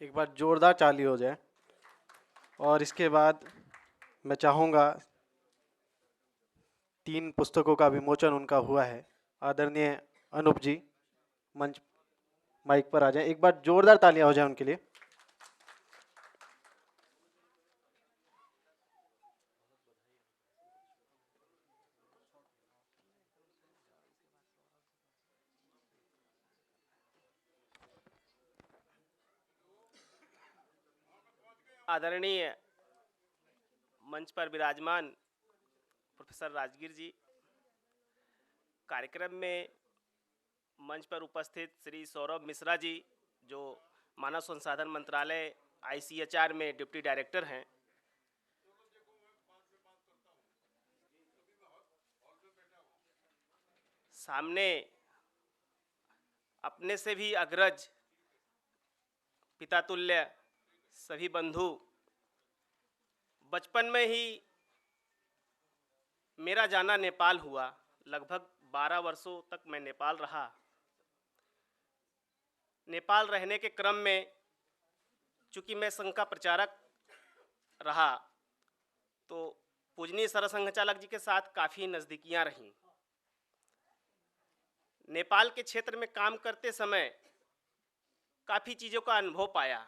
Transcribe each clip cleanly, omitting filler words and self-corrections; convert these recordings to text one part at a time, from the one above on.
एक बार जोरदार ताली हो जाए। और इसके बाद मैं चाहूँगा 3 पुस्तकों का विमोचन उनका हुआ है। आदरणीय अनूप जी मंच माइक पर आ जाएं। एक बार जोरदार तालियां हो जाए उनके लिए। आदरणीय मंच पर विराजमान प्रोफेसर राजगीर जी, कार्यक्रम में मंच पर उपस्थित श्री सौरभ मिश्रा जी, जो मानव संसाधन मंत्रालय आईसीएचआर में डिप्टी डायरेक्टर हैं, सामने अपने से भी अग्रज पितातुल्य सभी बंधु, बचपन में ही मेरा जाना नेपाल हुआ। लगभग 12 वर्षों तक मैं नेपाल रहा। नेपाल रहने के क्रम में चूंकि मैं संघ का प्रचारक रहा, तो पूजनीय सरसंघ चालक जी के साथ काफ़ी नज़दीकियाँ रहीं। नेपाल के क्षेत्र में काम करते समय काफ़ी चीज़ों का अनुभव पाया।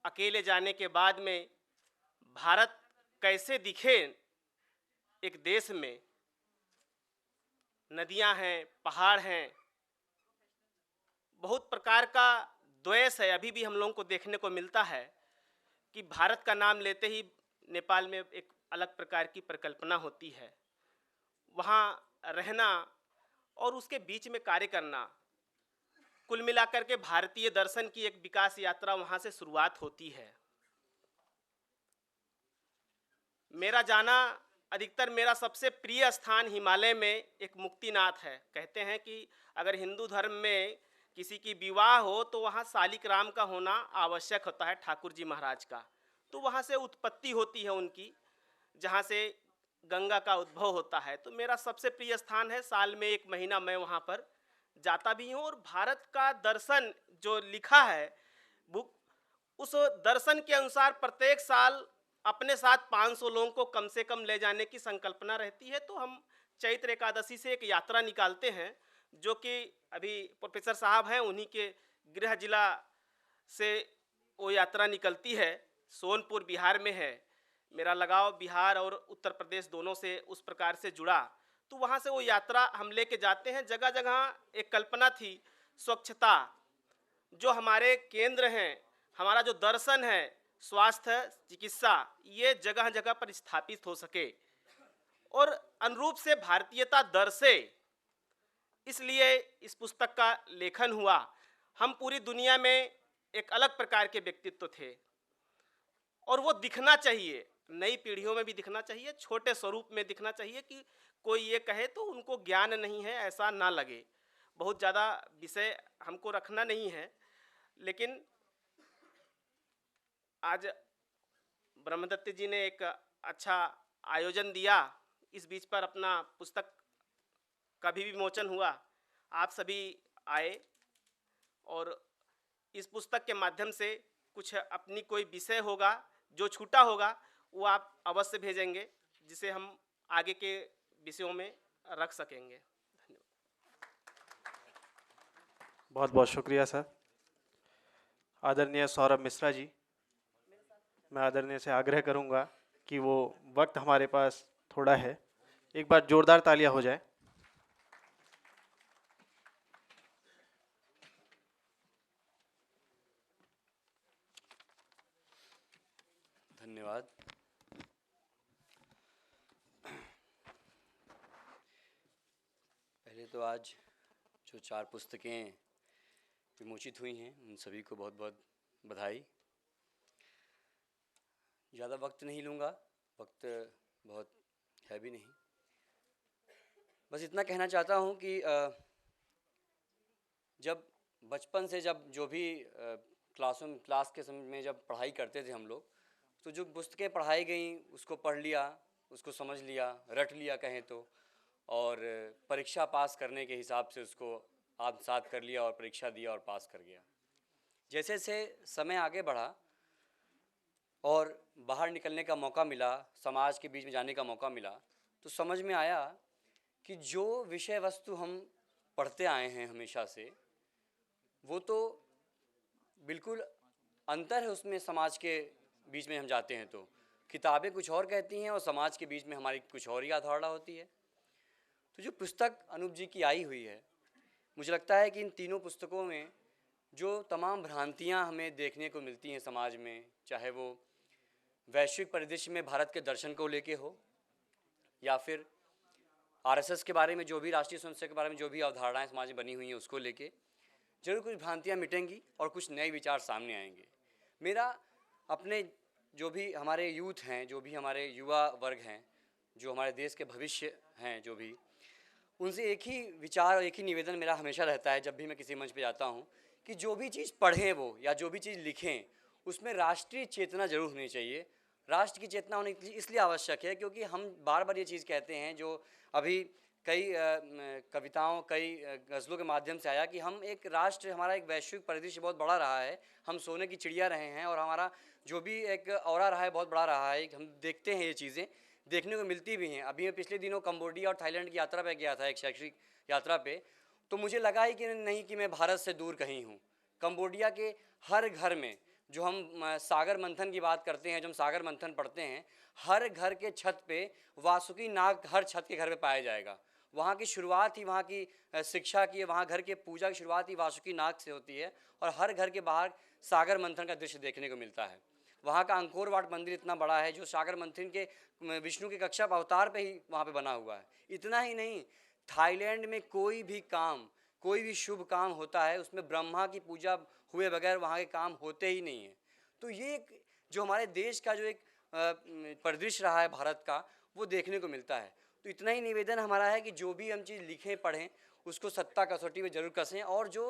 अकेले जाने के बाद में भारत कैसे दिखे एक देश में, नदियां हैं, पहाड़ हैं, बहुत प्रकार का द्वेष है अभी भी हम लोगों को देखने को मिलता है कि भारत का नाम लेते ही नेपाल में एक अलग प्रकार की परिकल्पना होती है। वहाँ रहना और उसके बीच में कार्य करना, कुल मिलाकर के भारतीय दर्शन की एक विकास यात्रा वहाँ से शुरुआत होती है। मेरा जाना अधिकतर, मेरा सबसे प्रिय स्थान हिमालय में एक मुक्तिनाथ है। कहते हैं कि अगर हिंदू धर्म में किसी की विवाह हो तो वहाँ शालिग्राम का होना आवश्यक होता है, ठाकुर जी महाराज का। तो वहाँ से उत्पत्ति होती है उनकी, जहाँ से गंगा का उद्भव होता है। तो मेरा सबसे प्रिय स्थान है। साल में 1 महीना मैं वहाँ पर जाता भी हूँ। और भारत का दर्शन जो लिखा है बुक, उस दर्शन के अनुसार प्रत्येक साल अपने साथ 500 लोगों को कम से कम ले जाने की संकल्पना रहती है। तो हम चैत्र एकादशी से एक यात्रा निकालते हैं, जो कि अभी प्रोफेसर साहब हैं, उन्हीं के गृह जिला से वो यात्रा निकलती है। सोनपुर बिहार में है। मेरा लगाव बिहार और उत्तर प्रदेश दोनों से उस प्रकार से जुड़ा। तो वहाँ से वो यात्रा हम लेके जाते हैं। जगह जगह एक कल्पना थी स्वच्छता, जो हमारे केंद्र हैं, हमारा जो दर्शन है, स्वास्थ्य चिकित्सा, ये जगह जगह पर स्थापित हो सके और अनुरूप से भारतीयता दर्शे, इसलिए इस पुस्तक का लेखन हुआ। हम पूरी दुनिया में एक अलग प्रकार के व्यक्तित्व थे और वो दिखना चाहिए, नई पीढ़ियों में भी दिखना चाहिए, छोटे स्वरूप में दिखना चाहिए कि कोई ये कहे तो उनको ज्ञान नहीं है ऐसा ना लगे। बहुत ज़्यादा विषय हमको रखना नहीं है, लेकिन आज ब्रह्मदत्त जी ने एक अच्छा आयोजन दिया। इस बीच पर अपना पुस्तक का भी विमोचन हुआ। आप सभी आए और इस पुस्तक के माध्यम से कुछ अपनी कोई विषय होगा जो छूटा होगा वो आप अवश्य भेजेंगे, जिसे हम आगे के विषयों में रख सकेंगे। बहुत बहुत शुक्रिया सर। आदरणीय सौरभ मिश्रा जी, मैं आदरणीय से आग्रह करूंगा कि वो वक्त हमारे पास थोड़ा है, एक बार जोरदार तालियां हो जाए। धन्यवाद। पहले तो आज जो 4 पुस्तकें विमोचित हुई हैं उन सभी को बहुत बहुत बधाई। ज़्यादा वक्त नहीं लूँगा, वक्त बहुत है भी नहीं। बस इतना कहना चाहता हूँ कि जब बचपन से जब जो भी क्लास के समय में जब पढ़ाई करते थे हम लोग, तो जो पुस्तकें पढ़ाई गई उसको पढ़ लिया, उसको समझ लिया, रट लिया कहें तो, और परीक्षा पास करने के हिसाब से उसको आत्मसात कर लिया और परीक्षा दिया और पास कर गया। जैसे जैसे समय आगे बढ़ा और बाहर निकलने का मौका मिला, समाज के बीच में जाने का मौका मिला, तो समझ में आया कि जो विषय वस्तु हम पढ़ते आए हैं हमेशा से, वो तो बिल्कुल अंतर है उसमें। समाज के बीच में हम जाते हैं तो किताबें कुछ और कहती हैं और समाज के बीच में हमारी कुछ और ही अवधारणा होती है। तो जो पुस्तक अनूप जी की आई हुई है, मुझे लगता है कि इन तीनों पुस्तकों में जो तमाम भ्रांतियां हमें देखने को मिलती हैं समाज में, चाहे वो वैश्विक परिदृश्य में भारत के दर्शन को लेके हो, या फिर आरएसएस के बारे में, जो भी राष्ट्रीय स्वयंसेवक के बारे में जो भी अवधारणाएं समाज में बनी हुई हैं उसको लेके जरूर कुछ भ्रांतियां मिटेंगी और कुछ नए विचार सामने आएंगे। मेरा अपने जो भी हमारे यूथ हैं, जो भी हमारे युवा वर्ग हैं, जो हमारे देश के भविष्य हैं, जो भी, उनसे एक ही विचार और एक ही निवेदन मेरा हमेशा रहता है जब भी मैं किसी मंच पे जाता हूँ, कि जो भी चीज़ पढ़ें वो या जो भी चीज़ लिखें उसमें राष्ट्रीय चेतना जरूर होनी चाहिए। राष्ट्र की चेतना होनी इसलिए आवश्यक है क्योंकि हम बार बार ये चीज़ कहते हैं, जो अभी कई कविताओं, कई गज़लों के माध्यम से आया, कि हम एक राष्ट्र, हमारा एक वैश्विक परिदृश्य बहुत बड़ा रहा है, हम सोने की चिड़िया रहे हैं और हमारा जो भी एक ऑरा रहा है बहुत बड़ा रहा है। हम देखते हैं, ये चीज़ें देखने को मिलती भी हैं। अभी मैं पिछले दिनों कंबोडिया और थाईलैंड की यात्रा पे गया था, एक शैक्षिक यात्रा पे, तो मुझे लगा ही कि नहीं कि मैं भारत से दूर कहीं हूँ। कंबोडिया के हर घर में, जो हम सागर मंथन की बात करते हैं, जो हम सागर मंथन पढ़ते हैं, हर घर के छत पे वासुकी नाग हर छत के घर पे पाया जाएगा। वहाँ की शुरुआत ही, वहाँ की शिक्षा की, वहाँ घर के पूजा की शुरुआत ही वासुकी नाग से होती है और हर घर के बाहर सागर मंथन का दृश्य देखने को मिलता है। वहाँ का अंकोर वाट मंदिर इतना बड़ा है जो सागर मंथन के विष्णु के कश्यप अवतार पे ही वहाँ पे बना हुआ है। इतना ही नहीं, थाईलैंड में कोई भी काम, कोई भी शुभ काम होता है उसमें ब्रह्मा की पूजा हुए बगैर वहाँ के काम होते ही नहीं हैं। तो ये एक जो हमारे देश का जो एक परिदृश्य रहा है भारत का, वो देखने को मिलता है। तो इतना ही निवेदन हमारा है कि जो भी हम चीज़ लिखें पढ़ें उसको सत्ता कसौटी में जरूर कसें और जो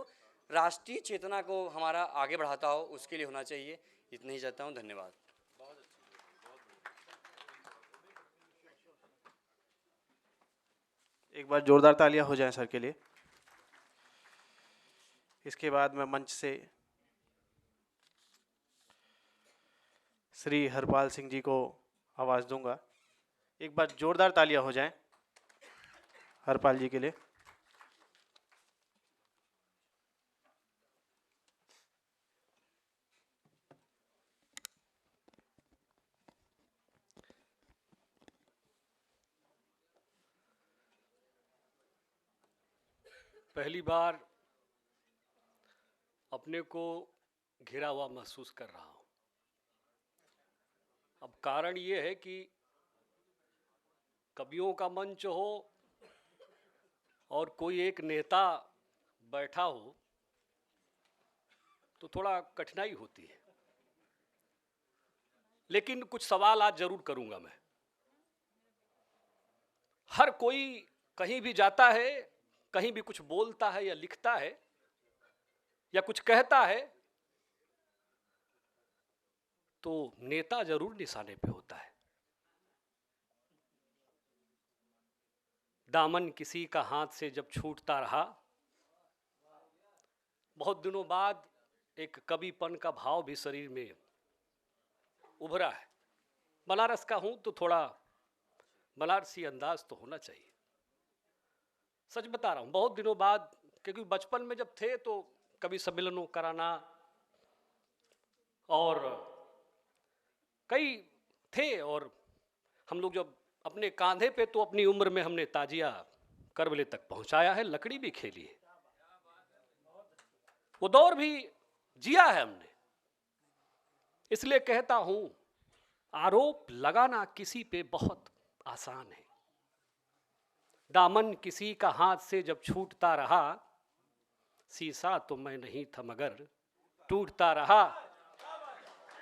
राष्ट्रीय चेतना को हमारा आगे बढ़ाता हो उसके लिए होना चाहिए। इतना ही चाहता हूँ। धन्यवाद। एक बार जोरदार तालियां हो जाएं सर के लिए। इसके बाद मैं मंच से श्री हरपाल सिंह जी को आवाज़ दूंगा। एक बार जोरदार तालियां हो जाएं हरपाल जी के लिए। पहली बार अपने को घिरा हुआ महसूस कर रहा हूं। अब कारण ये है कि कवियों का मंच हो और कोई एक नेता बैठा हो तो थोड़ा कठिनाई होती है, लेकिन कुछ सवाल आज जरूर करूंगा मैं। हर कोई कहीं भी जाता है, कहीं भी कुछ बोलता है या लिखता है या कुछ कहता है तो नेता जरूर निशाने पे होता है। दामन किसी का हाथ से जब छूटता रहा, बहुत दिनों बाद एक कविपन का भाव भी शरीर में उभरा है। बनारस का हूं तो थोड़ा बनारसी अंदाज तो होना चाहिए। सच बता रहा हूं, बहुत दिनों बाद, क्योंकि बचपन में जब थे तो कभी सम्मेलनों कराना और कई थे, और हम लोग जब अपने कांधे पे तो अपनी उम्र में हमने ताजिया करबले तक पहुंचाया है, लकड़ी भी खेली है, वो दौर भी जिया है हमने। इसलिए कहता हूं, आरोप लगाना किसी पे बहुत आसान है। दामन किसी का हाथ से जब छूटता रहा, शीशा तो मैं नहीं था मगर टूटता रहा।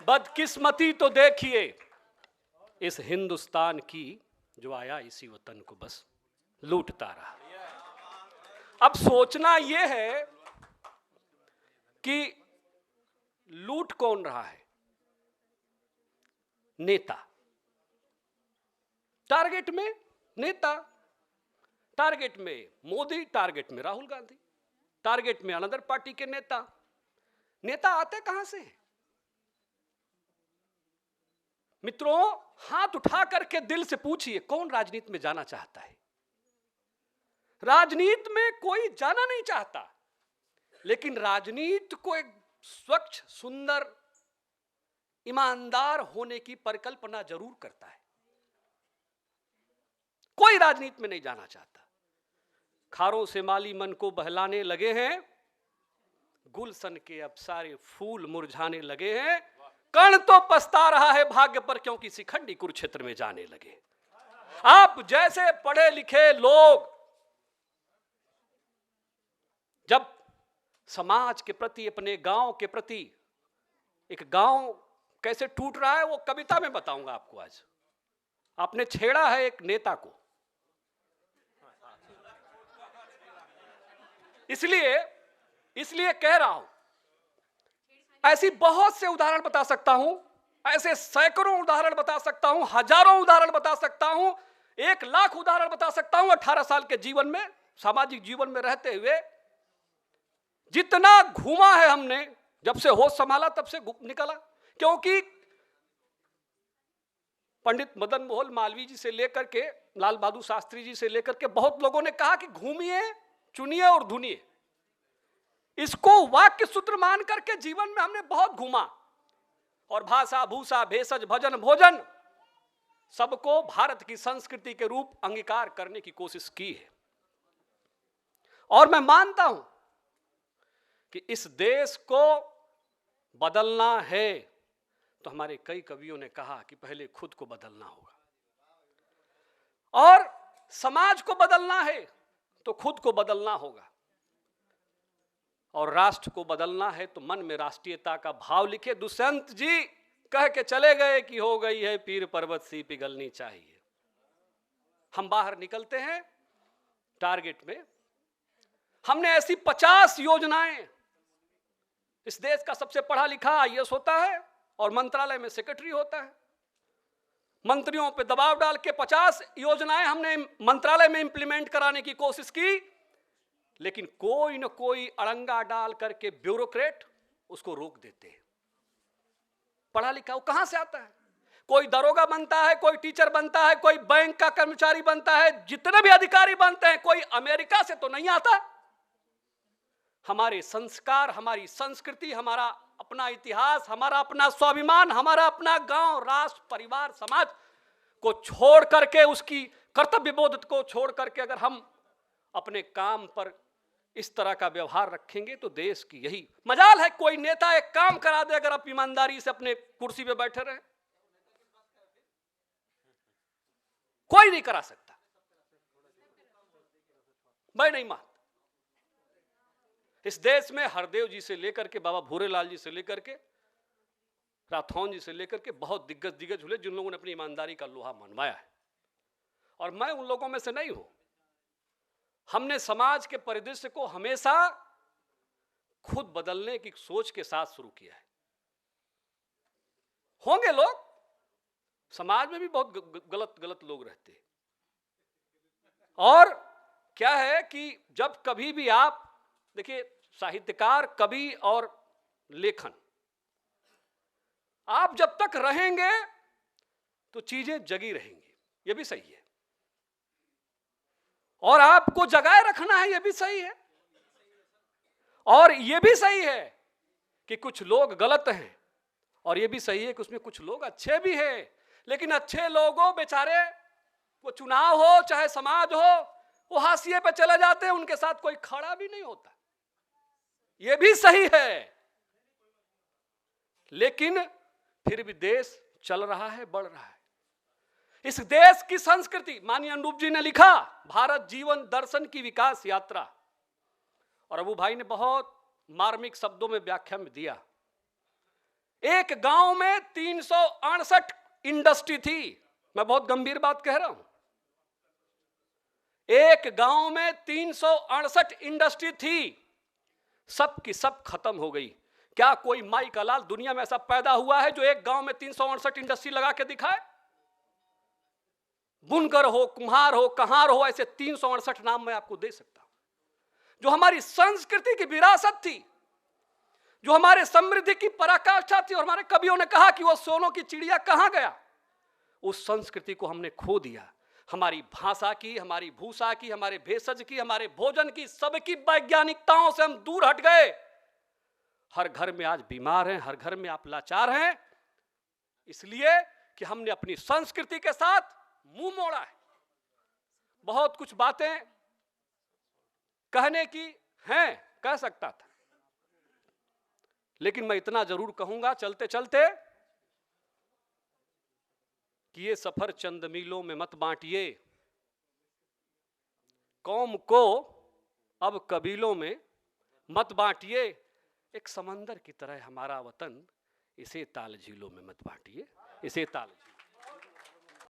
बदकिस्मती तो देखिए इस हिंदुस्तान की, जो आया इसी वतन को बस लूटता रहा। अब सोचना यह है कि लूट कौन रहा है? नेता। टारगेट में नेता, टारगेट में मोदी, टारगेट में राहुल गांधी, टारगेट में अनदर पार्टी के नेता। नेता आते कहां से? मित्रों, हाथ उठा करके दिल से पूछिए, कौन राजनीति में जाना चाहता है? राजनीति में कोई जाना नहीं चाहता, लेकिन राजनीति को एक स्वच्छ, सुंदर, ईमानदार होने की परिकल्पना जरूर करता है। कोई राजनीति में नहीं जाना चाहता। खारों से माली मन को बहलाने लगे हैं, गुलशन के अब सारे फूल मुरझाने लगे हैं। कर्ण तो पछता रहा है भाग्य पर, क्योंकि शिखंडी कुरुक्षेत्र में जाने लगे। आप जैसे पढ़े लिखे लोग जब समाज के प्रति, अपने गांव के प्रति, एक गांव कैसे टूट रहा है वो कविता में बताऊंगा आपको। आज आपने छेड़ा है एक नेता को, इसलिए कह रहा हूं। ऐसी बहुत से उदाहरण बता सकता हूं, ऐसे सैकड़ों उदाहरण बता सकता हूं, हजारों उदाहरण बता सकता हूं, 1,00,000 उदाहरण बता सकता हूं। 18 साल के जीवन में, सामाजिक जीवन में रहते हुए जितना घूमा है हमने, जब से होश संभाला तब से निकला। क्योंकि पंडित मदन मोहन मालवीय जी से लेकर के लाल बहादुर शास्त्री जी से लेकर के बहुत लोगों ने कहा कि घूमिए, चुनिए और धुनिए। इसको वाक्य सूत्र मान करके जीवन में हमने बहुत घूमा, और भाषा, भूषा, भेषज, भजन, भोजन सबको भारत की संस्कृति के रूप अंगीकार करने की कोशिश की है। और मैं मानता हूं कि इस देश को बदलना है तो हमारे कई कवियों ने कहा कि पहले खुद को बदलना होगा, और समाज को बदलना है तो खुद को बदलना होगा, और राष्ट्र को बदलना है तो मन में राष्ट्रीयता का भाव लिखे। दुष्यंत जी कह के चले गए कि हो गई है पीर पर्वत सी पिघलनी चाहिए। हम बाहर निकलते हैं टारगेट में। हमने ऐसी 50 योजनाएं, इस देश का सबसे पढ़ा लिखा आईएएस होता है और मंत्रालय में सेक्रेटरी होता है। मंत्रियों पे दबाव डाल के 50 योजनाएं हमने मंत्रालय में इंप्लीमेंट कराने की कोशिश की, लेकिन कोई न कोई अड़ंगा डाल करके ब्यूरोक्रेट उसको रोक देते हैं। पढ़ा लिखा वो कहां से आता है? कोई दरोगा बनता है, कोई टीचर बनता है, कोई बैंक का कर्मचारी बनता है, जितने भी अधिकारी बनते हैं, कोई अमेरिका से तो नहीं आता। हमारे संस्कार, हमारी संस्कृति, हमारा अपना इतिहास, हमारा अपना स्वाभिमान, हमारा अपना गांव, राष्ट्र, परिवार, समाज को छोड़ करके, उसकी कर्तव्य बोध को छोड़ करके अगर हम अपने काम पर इस तरह का व्यवहार रखेंगे तो देश की यही मजाल है कोई नेता एक काम करा दे अगर आप ईमानदारी से अपने कुर्सी पे बैठे रहे। कोई नहीं करा सकता, मैं नहीं मानता। इस देश में हरदेव जी से लेकर के बाबा भूरेलाल जी से लेकर के राठौन जी से लेकर के बहुत दिग्गज हुए जिन लोगों ने अपनी ईमानदारी का लोहा मनवाया है, और मैं उन लोगों में से नहीं हूं। हमने समाज के परिदृश्य को हमेशा खुद बदलने की सोच के साथ शुरू किया है। होंगे लोग, समाज में भी बहुत गलत लोग रहते हैं, और क्या है कि जब कभी भी आप देखिए, साहित्यकार, कवि और लेखन, आप जब तक रहेंगे तो चीजें जगी रहेंगी, ये भी सही है, और आपको जगाए रखना है, ये भी सही है, और ये भी सही है कि कुछ लोग गलत हैं, और ये भी सही है कि उसमें कुछ लोग अच्छे भी हैं। लेकिन अच्छे लोगों बेचारे, वो चुनाव हो चाहे समाज हो, वो हाशिए पे चले जाते हैं, उनके साथ कोई खड़ा भी नहीं होता, ये भी सही है। लेकिन फिर भी देश चल रहा है, बढ़ रहा है। इस देश की संस्कृति, माननीय अनुरूप जी ने लिखा भारत जीवन दर्शन की विकास यात्रा, और अबू भाई ने बहुत मार्मिक शब्दों में व्याख्या में दिया। एक गांव में 368 इंडस्ट्री थी, मैं बहुत गंभीर बात कह रहा हूं। एक गांव में 368 इंडस्ट्री थी, सब की सब खत्म हो गई। क्या कोई माई का लाल दुनिया में ऐसा पैदा हुआ है जो एक गांव में 368 इंडस्ट्री लगा के दिखाए? बुनकर हो, कुम्हार हो, कहार हो, ऐसे 368 नाम मैं आपको दे सकता हूं। जो हमारी संस्कृति की विरासत थी, जो हमारे समृद्धि की पराकाष्ठा थी, और हमारे कवियों ने कहा कि वो सोनों की चिड़िया कहां गया, उस संस्कृति को हमने खो दिया। हमारी भाषा की, हमारी भूषा की, हमारे भेषज की, हमारे भोजन की, सबकी वैज्ञानिकताओं से हम दूर हट गए। हर घर में आज बीमार हैं, हर घर में आप लाचार हैं, इसलिए कि हमने अपनी संस्कृति के साथ मुंह मोड़ा है। बहुत कुछ बातें कहने की हैं, कह सकता था, लेकिन मैं इतना जरूर कहूंगा चलते चलते कि ये सफर चंद मीलों में मत बांटिए, कौम को अब कबीलों में मत बांटिए, एक समंदर की तरह हमारा वतन, इसे ताल झीलों में मत बांटिए, इसे ताल झीलों